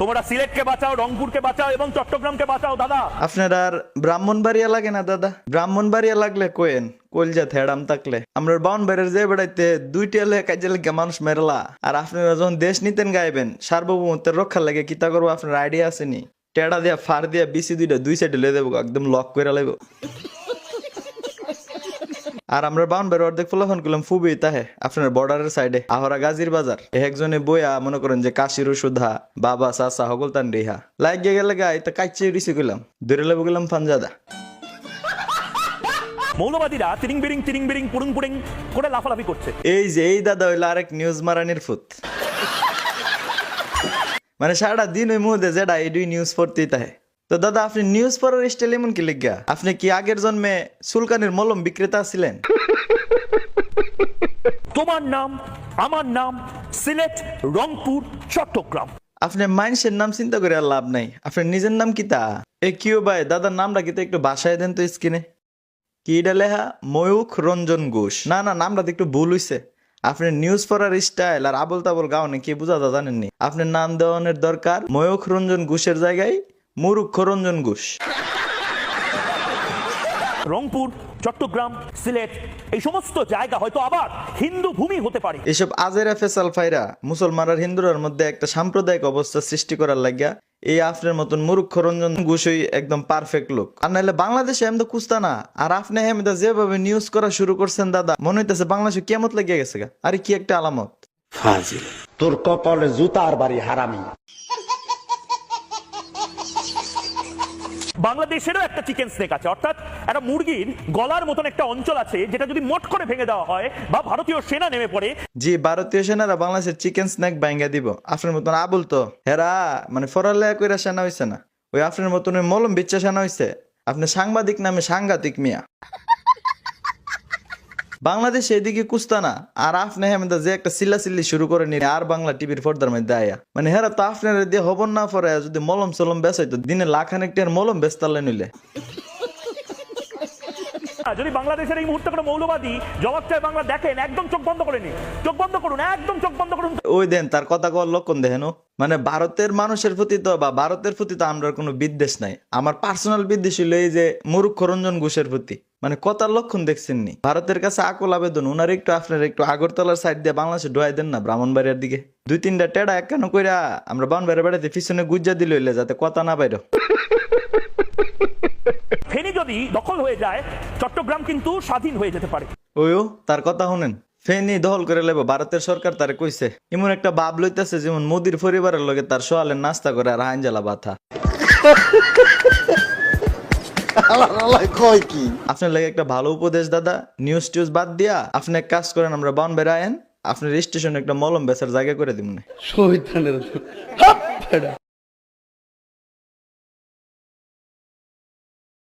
তোমরা সিলেটকে বাঁচাও, রংপুরকে বাঁচাও এবং চট্টগ্রামকে বাঁচাও দাদা। আপনার আর ব্রাহ্মণবাড়িয়া লাগে না দাদা? ব্রাহ্মণবাড়িয়া লাগলে কোয়েন কলজা থেড়াম থাকলে আমরা বাউনবাড়ির যে বেড়াইতে দুইটা এলে কাজে লেগে মানুষ মেরলা। আর আপনারা যখন দেশ নিতেন গাইবেন সার্বভৌমত্বের রক্ষার লাগে কিতা করবো আপনার আইডিয়া আসেনি? টেড়া দিয়া ফার দিয়া বিসি দুইটা দুই সাইডে লয়ে দেবো, একদম লক করে লাগবো। আর আমরা বাউনবাড়ি অর্ধেক ফলাফল করলাম ফুবি তাহে আপনার বর্ডারের সাইডে আহরা গাজীর বাজার একজনে বইয়া মনে করেন যে কাশির সুধা বাবা চাচা হগল তান রিহা লাগিয়ে গেলে গাই তা কাইচে রিসি করলাম ধরে লেবো গেলাম ফানজাদা। মৌলবাদীরা তিরিং বিরিং পুড়ুং পুড়িং করে লাফালাফি করছে। এই দাদা হইলো আরেক নিউজ মারানির ফুত। মানে সারা দিন ওই মুহূর্তে যেটা এই নিউজ পড়তেই তাহে। তো দাদা আপনি নিউজ পড়ার স্টাইল এমন কি লিখা? আপনি কি আগের জন্মে সুলকানির মলম বিক্রেতা ছিলেন? তোমার নাম আমার নাম সিলেট, রংপুর, চট্টগ্রাম। আপনি মানুষের নাম চিন্তা করে আর লাভ নাই, আপনার নিজের নাম কি তা? এ কিও ভাই দাদার নামটা কি একটু বাসায় দেন তো স্ক্রিনে। কি এটা লেখা? ময়ূখ রঞ্জন ঘোষ। না নামটা একটু ভুল হইছে। আপনার নিউজ পড়ার স্টাইল আর আবল তাবল গাওনে কি বুঝা জানেননি? আপনার নাম দেওয়ানোর দরকার ময়ূখ রঞ্জন ঘোষের জায়গায় মুরুক্ষ রঞ্জন ঘোষ। রংপুর, চট্টগ্রাম, সিলেট এই সমস্ত জায়গা হয়তো আবার হিন্দু ভূমি হতে পারে। এসব আজেরা ফেসাল ফাইরা মুসলমান আর হিন্দুরার মধ্যে একটা সাম্প্রদায়িক অবস্থা সৃষ্টি করার লাগিয়া এই আপনার মতন মুরুক্ষ রঞ্জন ঘোষই একদম পারফেক্ট লোক। আর নাহলে বাংলাদেশে এমন কুস্তা না। আর আপনি হেমদা যেভাবে নিউজ করা শুরু করছেন দাদা মনে হইতেছে বাংলাদেশে কেমত লেগে গেছে গা। আরে কি একটা আলামত। ফাজিল তোর কপালে জুতার বাড়ি হারামি। বাংলাদেশেরও একটা চিকেন স্নেক আছে, অর্থাৎ একটা মুরগির গলার মতন একটা অঞ্চল আছে যেটা যদি মোট করে ভেঙে দেওয়া হয় বা ভারতীয় সেনা নেমে পড়ে। জি ভারতীয় সেনারা বাংলাদেশের চিকেন স্ন্যাক ভাঙ্গা দিব। আপনার মতন আবুল তো হেরা মানে ফরালেয়া কইরা সেনা হইছে না, ওই আপনার মতন ওই মলম বিচ্ছা সেনা হইছে। আপনি সাংবাদিক নামে সাংঘাতিক মিয়া। বাংলাদেশে এদিকে কুস্তা না আর আপনি হেমদা যে একটা চিল্লাচিল্লি শুরু করে নিন আর বাংলা টিভির পর্দার মধ্যে আয়া মানে হেরা তো আপনার দিয়ে হবন না পরে যদি মলম সলম বেচাইতো দিনে লাখানেক টাকার মলম বেচতালে নিলে। যদি বাংলাদেশের এই মুহূর্তে কোনো মৌলবাদী জবাব চায় বাংলা দেখেন একদম চোখ বন্ধ করে নিন, চোখ বন্ধ করুন, একদম চোখ বন্ধ করুন। ওই দেন তার কথা কর লক্ষণ দেখেন। মানে ভারতের মানুষের প্রতি তো বা ভারতের প্রতি তো আমরা কোনো বিদ্বেষ নাই। আমার পার্সোনাল বিদ্বেষ হইলো এই যে মুরুক্ষ রঞ্জন ঘোষের প্রতি। মানে কথার লক্ষণ দেখছেন নি? ভারতের কাছে আকুল আবেদন ওনার একটু আপনার একটু আগরতলার সাইড দিয়ে বাংলাদেশে ঢোয়াই দেন না ব্রাহ্মণবাড়িয়ার দিকে। 2-3টা টেড়া এক কেন কইরা আমরা ব্রাহ্মণবাড়িয়া বেড়াতে পিছনে গুজ্জা দিল হইলে যাতে কথা না বাইর। ফেনী যদি দখল হয়ে যায় চট্টগ্রাম কিন্তু স্বাধীন হয়ে যেতে পারে। ওইও তার কথা শুনেন, ফেনী দখল করে লেব ভারতের সরকার তারে কইছে এমন একটা ভাব লইতেছে যেমন মোদির পরিবারের লগে তার সোয়ালের নাস্তা করে আর হাইনজালা বাথা। আপনার লাগে একটা ভালো উপদেশ দাদা, নিউজ টিউজ বাদ দিয়া আপনি এক কাজ করেন আমরা বাউনবাড়ি আয়েন, আপনার স্টেশনে একটা মলম বেচার জায়গা করে দিবেন।